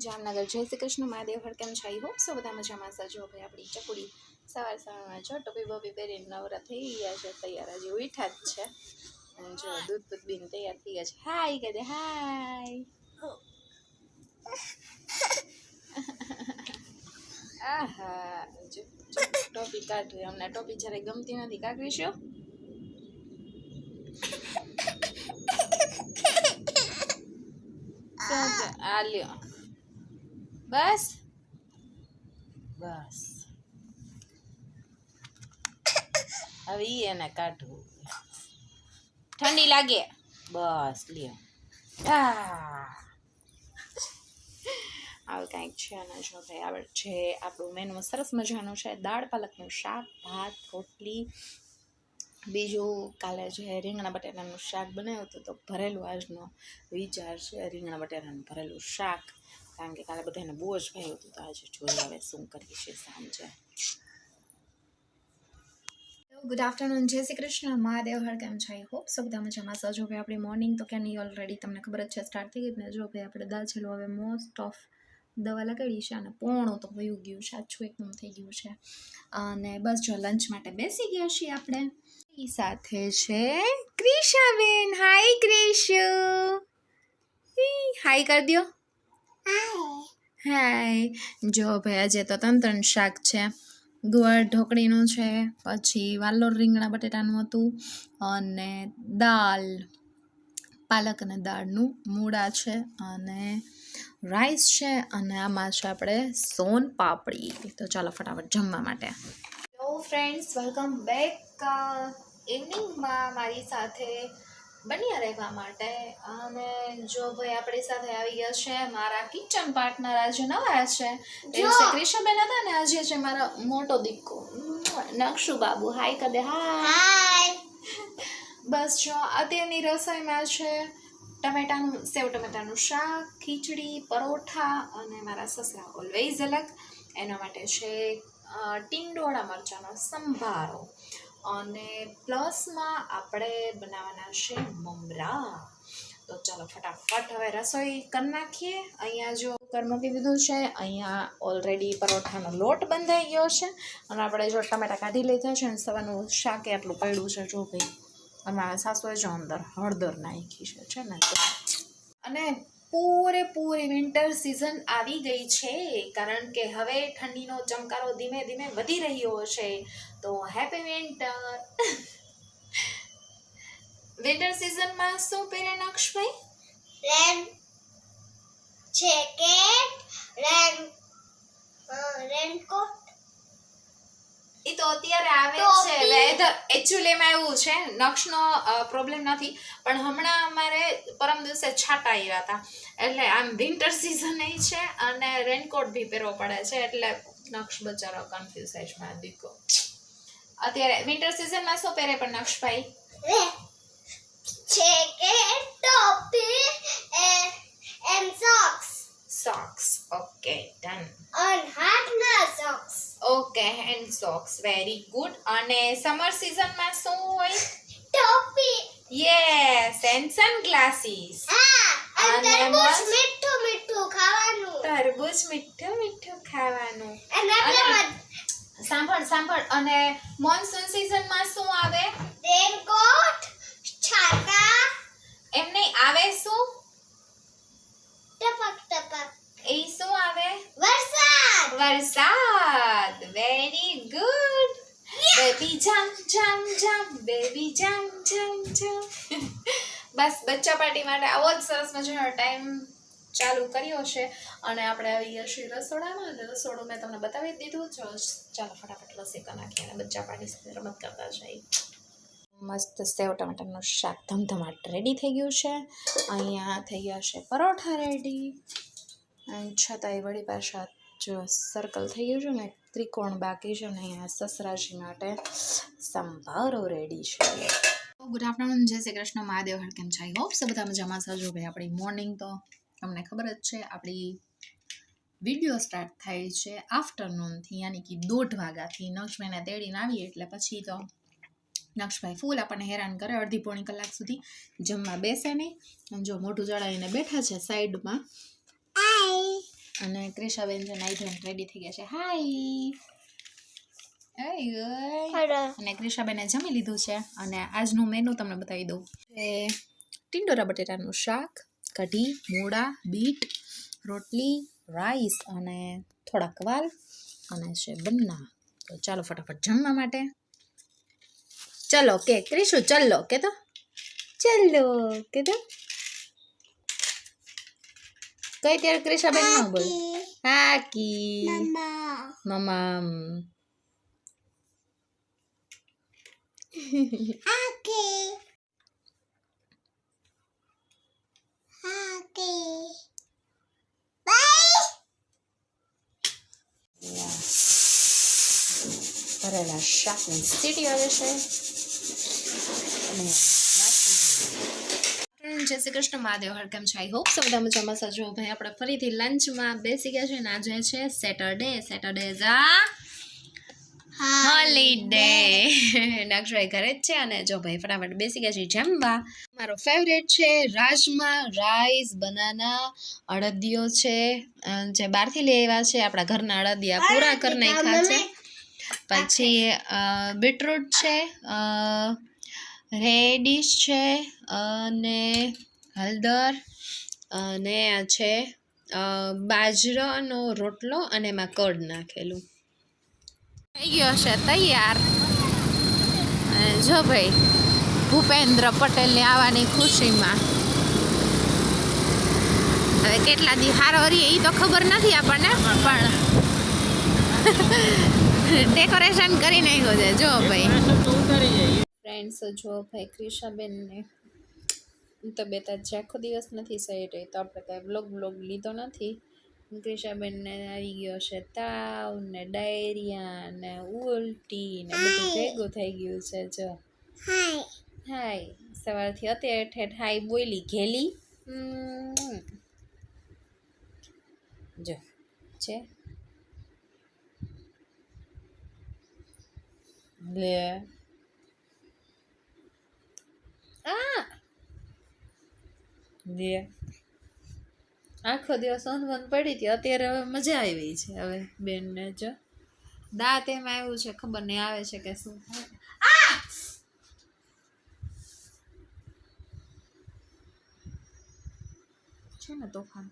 જામનગર જય શ્રી કૃષ્ણ મહાદેવ હર કેમ છે? હોપ સો બધા મજામાં સજો ભાઈ આપણી ચકુડી સવારમાં જો ટોપી બોપી પહેરીને નવરા થઈ ગયા છે, તૈયાર હજી ઉઠ્યા જ છે અને જો દૂધ દૂધ બીને તૈયાર થઈ ગયા છે. હાય કહે દે હાય. આહા જો ટોપી કાઢવી, અમને ટોપી જ્યારે ગમતી નથી, કાઢવીશું. આ લ્યો બસ બસ હવે એને કાઢવું, ઠંડી લાગે બસ લ્યો. આવું કંઈક છે અને જો ભાઈ આવે છે આપણું મેનુ સરસ મજાનું છે. દાળ પાલકનું શાક, ભાત, રોટલી, બીજું કાલે જે રીંગણા બટાટાનું શાક બનાવ્યું હતું તો ભરેલું આજનો વિચાર છે રીંગણા બટાટાનું ભરેલું શાક, કારણ કે કાલે બધાને બહુ જ ભાવ્યું હતું. તો આજે જોઈએ હવે શું કરીએ છીએ સાંજે. ગુડ આફ્ટરનૂન, જય શ્રી કૃષ્ણ મહાદેવ હર કેમ છે? હોપ સો બધા મજામાં સજો ભાઈ. આપણી મોર્નિંગ તો ક્યાંની ઓલરેડી તમને ખબર જ છે સ્ટાર્ટ થઈ ગઈ ને. જો ભાઈ આપણે દાલ છેલ્લો હવે મોસ્ટ ઓફ દવા લગાડી છે અને પોણું તો વયું ગયું છે, આછું એકદમ થઈ ગયું છે અને બસ જો લંચ માટે બેસી ગયા છીએ આપણે. સાથે છે ક્રિશાબેન. હાય ક્રિશુ, હાય કરી દો. હાય. જો ભાઈ આજે તો ત્રણ શાક છે. ગુવાર ઢોકળીનું છે, પછી વાલોર રીંગણા બટેટાનું હતું અને દાળ પાલક અને દાળનું મૂળા છે અને રાઈસ છે અને આમાં છે આપણે સોન પાપડી. તો ચાલો ફટાફટ જમવા માટે. હેલો ફ્રેન્ડ્સ, વેલકમ બેક ઇવનિંગમાં મારી સાથે બન્યા રહેવા માટે. અને જો ભાઈ આપણી સાથે આવી ગયા છે મારા કિચન પાર્ટનર, આજે નવા છે. દિવસે ક્રિશાબેન હતા ને, આજે છે મારા મોટો દીકરો નક્ષુ બાબુ. હાય કદે. હાય. બસ જો અત્યારની રસોઈમાં છે સેવ ટમેટાનું શાક, ખીચડી, પરોઠા અને મારા સસરા ઓલવેઝ અલગ એના માટે છે ટીંડોળા મરચાંનો સંભારો અને પ્લસમાં આપણે બનાવવાના છે મમરા. તો ચાલો ફટાફટ હવે રસોઈ કરી નાખીએ. અહીંયા જો કુકર મૂકી દીધું છે, અહીંયા ઓલરેડી પરોઠાનો લોટ બંધાઈ ગયો છે અને આપણે જો ટમેટા કાઢી લીધા છે અને સવારનું શાક આટલું પડ્યું છે. જો ભાઈ અમારા સાસુએ જો અંદર હળદર નાખી છે ને તો. અને પૂરેપૂરી વિન્ટર સિઝન આવી ગઈ છે, કારણ કે હવે ઠંડીનો ચમકારો ધીમે ધીમે વધી રહ્યો છે. તો હેપી વિન્ટર. વિન્ટર સિઝનમાં શું પહેરે નક્ષભાઈ? Jacket, raincoat. એ તો અત્યારે આવે છે વેધર. એકચ્યુઅલીમાં એવું છે, નક્ષનો પ્રોબ્લેમ નથી, પણ હમણાં અમારે પરમ દિવસે છાંટા આવ્યા હતા, એટલે આમ વિન્ટર સિઝન એ છે અને રેનકોટ બી પહેરવો પડે છે, એટલે નક્ષ બચારો કન્ફ્યુઝ થાય છે મારા દીકરો. અત્યારે વિન્ટર સિઝનમાં શું પહેરે પણ નક્ષભાઈ? જેકેટ, ટોપી and socks. Socks. Okay, done. On હાથના socks. Okay, hand socks. Very good. અને સમર સિઝનમાં શું હોય? ટોપી. Yes, and sunglasses. અને તરબૂચ મીઠું મીઠું ખાવાનું. તરબૂચ મીઠું મીઠું ખાવાનું. અને સાંભળ. અને મોન્સૂન સિઝનમાં શું આવે? રેનકોટ, છાતા. એમ નહીં, આવે શું? ટપક ટપક. એ શું આવે? વરસાદ. વરસાદ. Very good. બેબી જમ બેબી જમ. બસ બચ્ચા પાર્ટી માટે આવો જ સરસ મજાનો ટાઈમ ચાલુ કર્યો છે અને આપણે આવી ગયા છીએ રસોડામાં. અને રસોડું મેં તમને બતાવી દીધું. ચાલો ફટાફટ રસોઈ કરી નાખીએ અને બચ્ચા પાર્ટી સાથે રમત કરતા જઈએ. મસ્ત સેવ ટમાટરનું શાક ધમધમાટ રેડી થઈ ગયું છે. અહીંયા થઈ ગયા છે પરોઠા રેડી, અને છતાંય વળી પાછા જો સર્કલ થઈ ગયું છે ને, ત્રિકોણ બાકી છે ને અહીંયા સસરાજી માટે સંભારો રેડી છે. ગુડ આફ્ટરનૂન, જય શ્રી કૃષ્ણ મહાદેવ હર કેમ છે? હોપ સો બધા મજામાં સજો ભાઈ. આપણી મોર્નિંગ તો તમને ખબર જ છે, આપણી વિડીયો સ્ટાર્ટ થાય છે આફ્ટરનૂનથી, યાની કે 1:30 વાગ્યાથી. નક્ષભાઈને તેડીને આવીએ એટલે પછી તો નક્ષભાઈ ફૂલ આપણને હેરાન કરે. અડધી પોણી કલાક સુધી જમવા બેસે નહીં. જો મોઢું ચડાવીને બેઠા છે સાઈડમાં. અને ક્રિશાબેન છે નાઈ ધોઈને રેડી થઈ ગયા છે. હાય અને ક્રિશાબેને જમી લીધું છે અને આજનું મેનુ તમને બતાવી દઉં. ટિંડોરા બટેટાનું શાક, કઢી, મૂળા, બીટ, રોટલી, રાઈસ અને થોડાક વાલ અને છે બન્ના. તો ચાલો ફટાફટ જમવા માટે. ચલો કે ક્રિશુ ચલો કે તો કઈ ત્યારે ક્રિશાબેન ન બોલ. હાકી મમ્મા ભરેલા શાકની સીટી આવે છે અને જય શ્રી કૃષ્ણ મહાદેવ હરકમ છે. આઈ હોપ સો બધા મજામાં સજો. ભાઈ આપણે ફરીથી લંચમાં બેસી ગયા છે અને આજે છે સેટરડે હોલીડે. નક્ષય ઘરે જ છે અને જો ભાઈ ફટાફટ બેસી ગયા છે જમવા. મારો ફેવરેટ છે રાજમા રાઈસ, બનાના, અડદિયો છે જે બહારથી લઈ આવ્યા છે. આપણા ઘરના અડદિયા પૂરા કરી નાખ્યા છે. પછી બીટરૂટ છે, રેડિશ છે અને હળદર અને આ છે બાજરાનો રોટલો અને એમાં કડ નાખેલું. થઈ ગયો છે તૈયાર. અને જો ભાઈ ભૂપેન્દ્ર પટેલની આવવાની ખુશીમાં હવે કેટલા દી હારો હરીએ એ તો ખબર નથી આપણને, પણ ડેકોરેશન કરી નાખ્યો છે. જો ભાઈ ફ્રેન્ડ્સ, જો ભાઈ ક્રિશાબેનને તબિયત આજે આખો દિવસ નથી સહી રહી તો આપણે કાંઈ બ્લોગ લીધો નથી. ક્રિશાબેનને આવી ગયો છે તાવ ને ડાયરિયા ને ઉલટી ને બધું ભેગું થઈ ગયું છે. જો હાય સવારથી અત્યારે ઠેઠ હાય બોલી ઘેલી. જો છે લે લે આખો દિવસ ઊંઘ પડી હતી, અત્યારે હવે મજા આવી છે. હવે બેનને જો દાંત એમાં આવ્યું છે, ખબર નહીં આવે છે કે શું છે ને તોફાન.